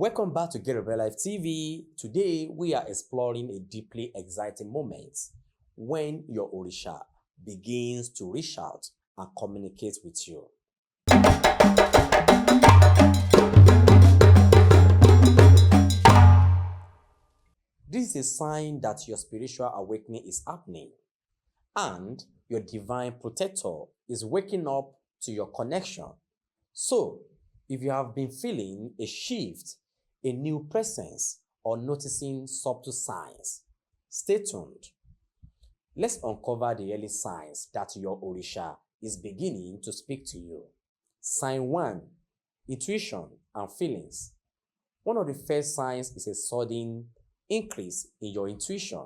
Welcome back to Get Real Life TV. Today we are exploring a deeply exciting moment when your Orisha begins to reach out and communicate with you. This is a sign that your spiritual awakening is happening and your divine protector is waking up to your connection. So, if you have been feeling a shift, a new presence, or noticing subtle signs, stay tuned. Let's uncover the early signs that your Orisha is beginning to speak to you. Sign 1. Intuition and feelings. One of the first signs is a sudden increase in your intuition.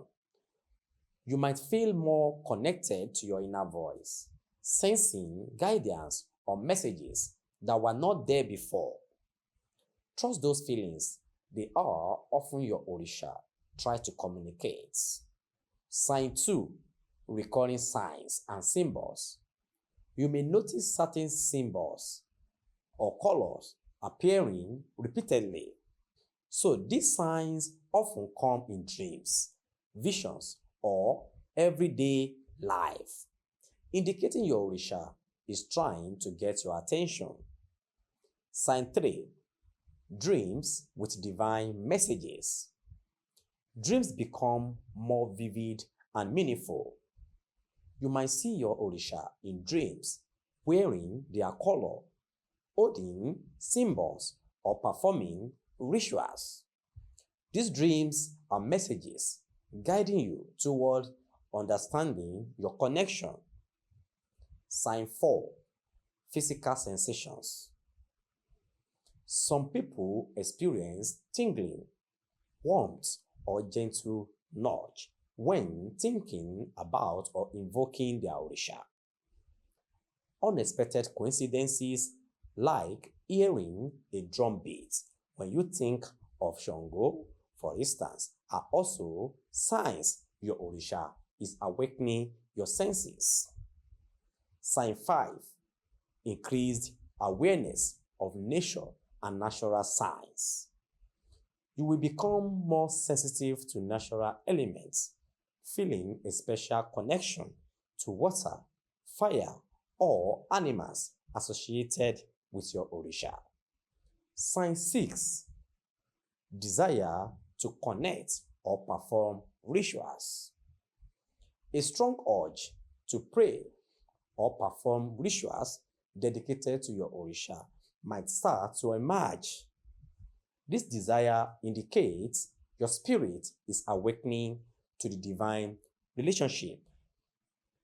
You might feel more connected to your inner voice, sensing guidance or messages that were not there before. Trust those feelings. They are often your Orisha try to communicate. Sign 2. Recurring signs and symbols. You may notice certain symbols or colors appearing repeatedly. So these signs often come in dreams, visions, or everyday life, indicating your Orisha is trying to get your attention. Sign 3. Dreams with divine messages. Dreams become more vivid and meaningful. You might see your Orisha in dreams wearing their color, holding symbols, or performing rituals. These dreams are messages guiding you toward understanding your connection. Sign 4. Physical sensations. Some people experience tingling, warmth, or gentle nudge when thinking about or invoking their Orisha. Unexpected coincidences like hearing a drum beat when you think of Shango, for instance, are also signs your Orisha is awakening your senses. Sign 5. Increased awareness of nature and natural signs. You will become more sensitive to natural elements, feeling a special connection to water, fire, or animals associated with your Orisha. Sign 6. Desire to connect or perform rituals. A strong urge to pray or perform rituals dedicated to your Orisha might start to emerge. This desire indicates your spirit is awakening to the divine relationship.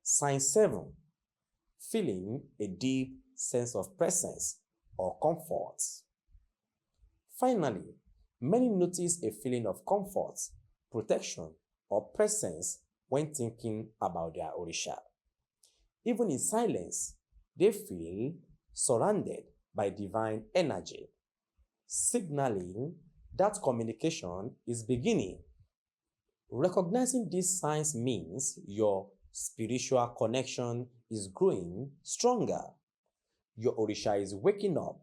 Sign 7. Feeling a deep sense of presence or comfort. Finally, many notice a feeling of comfort, protection, or presence when thinking about their Orisha. Even in silence, they feel surrounded by divine energy, signaling that communication is beginning. Recognizing these signs means your spiritual connection is growing stronger. Your Orisha is waking up,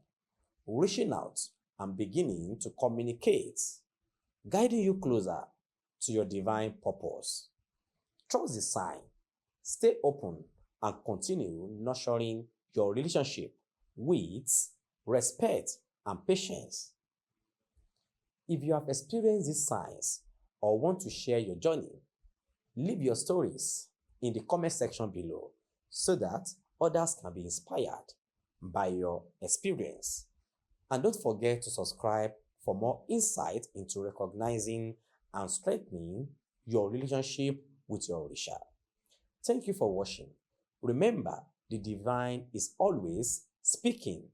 reaching out, and beginning to communicate, guiding you closer to your divine purpose. Trust the sign, stay open, and continue nurturing your relationship with respect and patience. If you have experienced these signs or want to share your journey, leave your stories in the comment section below so that others can be inspired by your experience. And don't forget to subscribe for more insight into recognizing and strengthening your relationship with your Orisha. Thank you for watching. Remember, the divine is always speaking